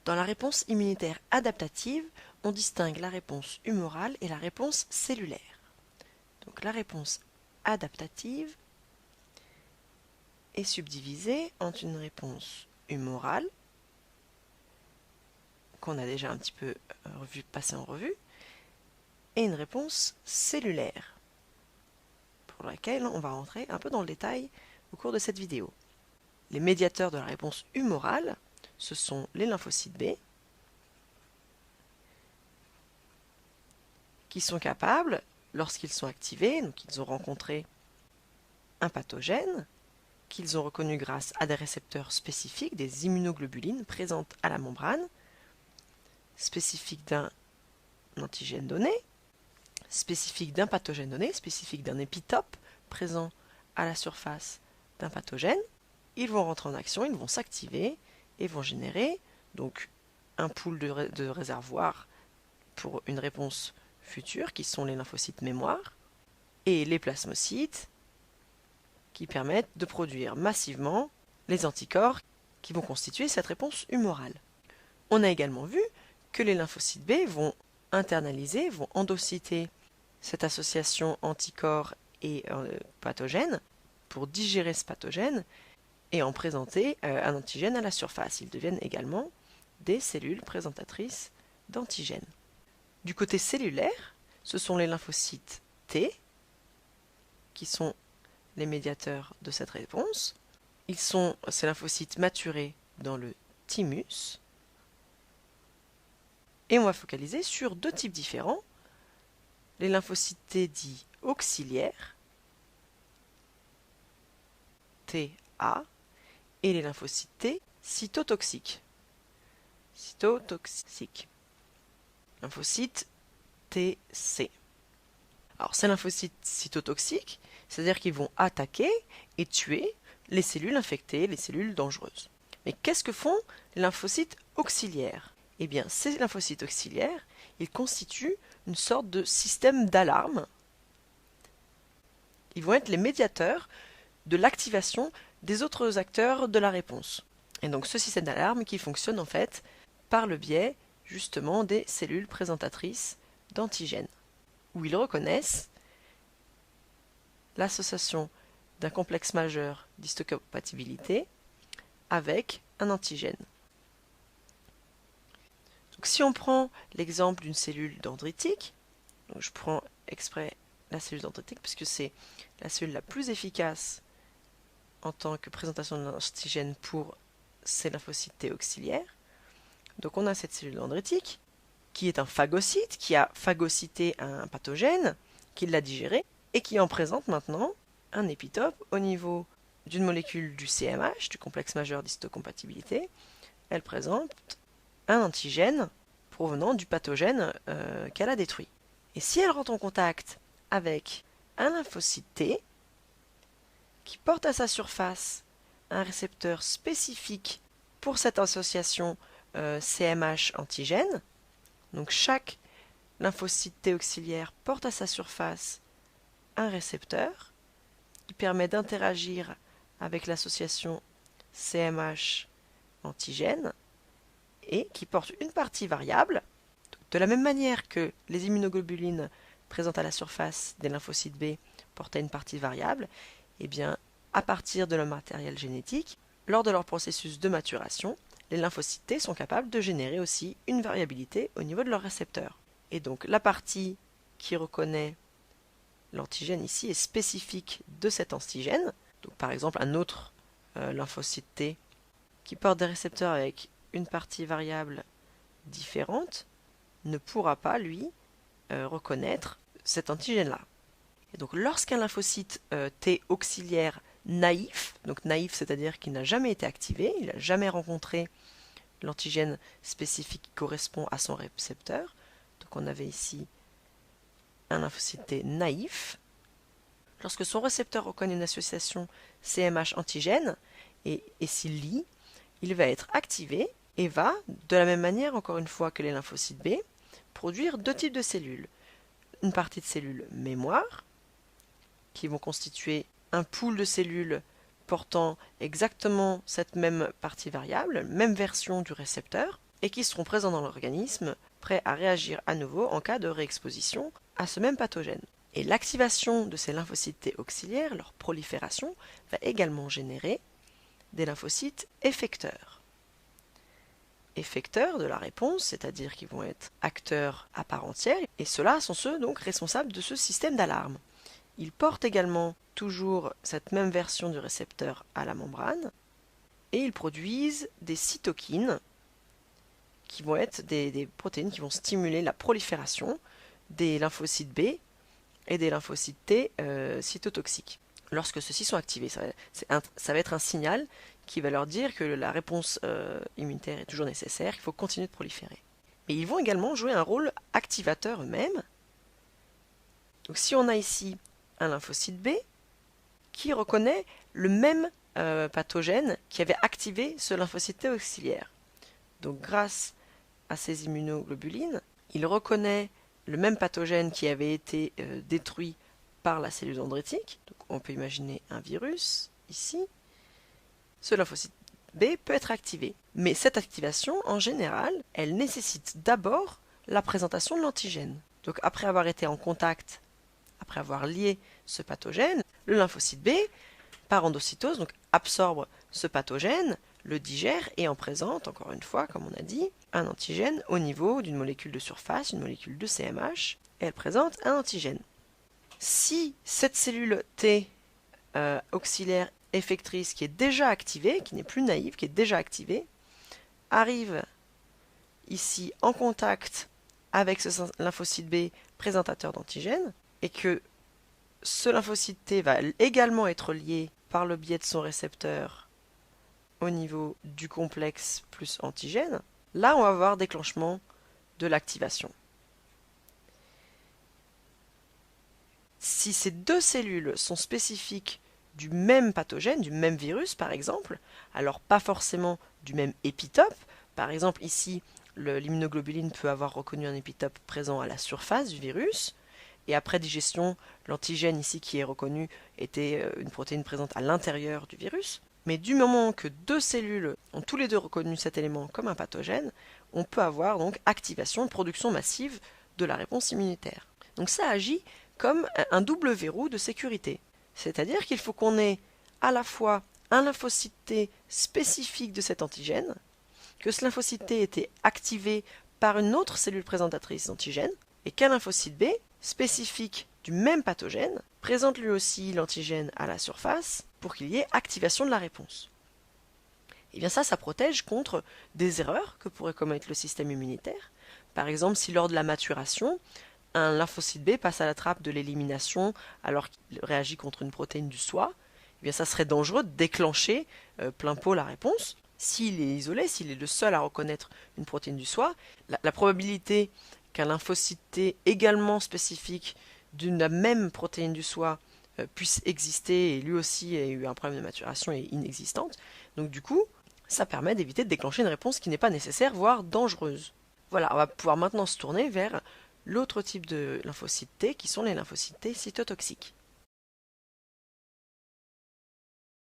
Dans la réponse immunitaire adaptative, on distingue la réponse humorale et la réponse cellulaire. Donc la réponse adaptative est subdivisée entre une réponse humorale, qu'on a déjà un petit peu passé en revue, et une réponse cellulaire, pour laquelle on va rentrer un peu dans le détail au cours de cette vidéo. Les médiateurs de la réponse humorale, ce sont les lymphocytes B, qui sont capables, lorsqu'ils sont activés, donc ils ont rencontré un pathogène, qu'ils ont reconnu grâce à des récepteurs spécifiques, des immunoglobulines présentes à la membrane, spécifiques d'un antigène donné, spécifiques d'un pathogène donné, spécifiques d'un épitope présent à la surface d'un pathogène. Ils vont rentrer en action, ils vont s'activer et vont générer donc un pool de réservoirs pour une réponse future, qui sont les lymphocytes mémoire, et les plasmocytes, qui permettent de produire massivement les anticorps qui vont constituer cette réponse humorale. On a également vu que les lymphocytes B vont internaliser, vont endocyter cette association anticorps et pathogène pour digérer ce pathogène et en présenter un antigène à la surface. Ils deviennent également des cellules présentatrices d'antigènes. Du côté cellulaire, ce sont les lymphocytes T qui sont les médiateurs de cette réponse. Ils sont ces lymphocytes maturés dans le thymus. Et on va focaliser sur deux types différents. Les lymphocytes T dits auxiliaires, TA, et les lymphocytes T cytotoxiques. Lymphocytes TC. Alors ces lymphocytes cytotoxiques, c'est-à-dire qu'ils vont attaquer et tuer les cellules infectées, les cellules dangereuses. Mais qu'est-ce que font les lymphocytes auxiliaires? Eh bien, ces lymphocytes auxiliaires, ils constituent une sorte de système d'alarme. Ils vont être les médiateurs de l'activation des autres acteurs de la réponse. Et donc ce système d'alarme qui fonctionne en fait par le biais justement des cellules présentatrices d'antigènes, où ils reconnaissent l'association d'un complexe majeur d'histocompatibilité avec un antigène. Donc, si on prend l'exemple d'une cellule dendritique, donc je prends exprès la cellule dendritique puisque c'est la cellule la plus efficace en tant que présentation de l'antigène pour ces lymphocytes T auxiliaires. Donc on a cette cellule dendritique qui est un phagocyte, qui a phagocyté un pathogène, qui l'a digéré, et qui en présente maintenant un épitope au niveau d'une molécule du CMH, du complexe majeur d'histocompatibilité. Elle présente un antigène provenant du pathogène qu'elle a détruit. Et si elle rentre en contact avec un lymphocyte T, qui porte à sa surface un récepteur spécifique pour cette association CMH antigène, donc chaque lymphocyte T auxiliaire porte à sa surface un récepteur qui permet d'interagir avec l'association CMH antigène et qui porte une partie variable. De la même manière que les immunoglobulines présentes à la surface des lymphocytes B portaient une partie variable, eh bien, à partir de leur matériel génétique, lors de leur processus de maturation, les lymphocytes T sont capables de générer aussi une variabilité au niveau de leur récepteur. Et donc la partie qui reconnaît l'antigène ici est spécifique de cet antigène. Donc par exemple un autre lymphocyte T qui porte des récepteurs avec une partie variable différente ne pourra pas, lui, reconnaître cet antigène-là. Et donc lorsqu'un lymphocyte T auxiliaire naïf, donc naïf c'est-à-dire qu'il n'a jamais été activé, il n'a jamais rencontré l'antigène spécifique qui correspond à son récepteur, donc on avait ici un lymphocyte T naïf, lorsque son récepteur reconnaît une association CMH antigène et s'il lie, il va être activé et va, de la même manière encore une fois que les lymphocytes B, produire deux types de cellules. Une partie de cellules mémoire, qui vont constituer un pool de cellules portant exactement cette même partie variable, même version du récepteur, et qui seront présents dans l'organisme, prêts à réagir à nouveau en cas de réexposition à ce même pathogène. Et l'activation de ces lymphocytes T auxiliaires, leur prolifération, va également générer des lymphocytes effecteurs. Effecteurs de la réponse, c'est-à-dire qu'ils vont être acteurs à part entière, et ceux-là sont ceux donc responsables de ce système d'alarme. Ils portent également toujours cette même version du récepteur à la membrane, et ils produisent des cytokines, qui vont être des protéines qui vont stimuler la prolifération des lymphocytes B et des lymphocytes T cytotoxiques. Lorsque ceux-ci sont activés, ça va être un signal qui va leur dire que la réponse immunitaire est toujours nécessaire, qu'il faut continuer de proliférer. Mais ils vont également jouer un rôle activateur eux-mêmes. Donc si on a ici un lymphocyte B qui reconnaît le même pathogène qui avait activé ce lymphocyte T auxiliaire. Donc grâce à ces immunoglobulines, il reconnaît le même pathogène qui avait été détruit par la cellule dendritique. Donc on peut imaginer un virus ici. Ce lymphocyte B peut être activé. Mais cette activation, en général, elle nécessite d'abord la présentation de l'antigène. Donc après avoir été en contact, après avoir lié ce pathogène, le lymphocyte B, par endocytose, donc absorbe ce pathogène, le digère et en présente, encore une fois, comme on a dit, un antigène au niveau d'une molécule de surface, une molécule de CMH, et elle présente un antigène. Si cette cellule T auxiliaire effectrice qui est déjà activée, qui n'est plus naïve, qui est déjà activée, arrive ici en contact avec ce lymphocyte B présentateur d'antigène, et que ce lymphocyte T va également être lié par le biais de son récepteur au niveau du complexe plus antigène, là on va avoir déclenchement de l'activation. Si ces deux cellules sont spécifiques du même pathogène, du même virus par exemple, alors pas forcément du même épitope, par exemple ici l'immunoglobuline peut avoir reconnu un épitope présent à la surface du virus, et après digestion, l'antigène ici qui est reconnu était une protéine présente à l'intérieur du virus. Mais du moment que deux cellules ont tous les deux reconnu cet élément comme un pathogène, on peut avoir donc activation et production massive de la réponse immunitaire. Donc ça agit comme un double verrou de sécurité. C'est-à-dire qu'il faut qu'on ait à la fois un lymphocyte T spécifique de cet antigène, que ce lymphocyte T était activé par une autre cellule présentatrice d'antigène, et qu'un lymphocyte B, spécifique du même pathogène, présente lui aussi l'antigène à la surface pour qu'il y ait activation de la réponse. Et bien ça protège contre des erreurs que pourrait commettre le système immunitaire. Par exemple, si lors de la maturation, un lymphocyte B passe à la trappe de l'élimination alors qu'il réagit contre une protéine du soi, eh bien ça serait dangereux de déclencher plein pot la réponse. S'il est isolé, s'il est le seul à reconnaître une protéine du soi, la probabilité qu'un lymphocyte T également spécifique d'une même protéine du soi puisse exister et lui aussi ait eu un problème de maturation est inexistante. Donc du coup, ça permet d'éviter de déclencher une réponse qui n'est pas nécessaire, voire dangereuse. Voilà, on va pouvoir maintenant se tourner vers l'autre type de lymphocytes T, qui sont les lymphocytes T cytotoxiques.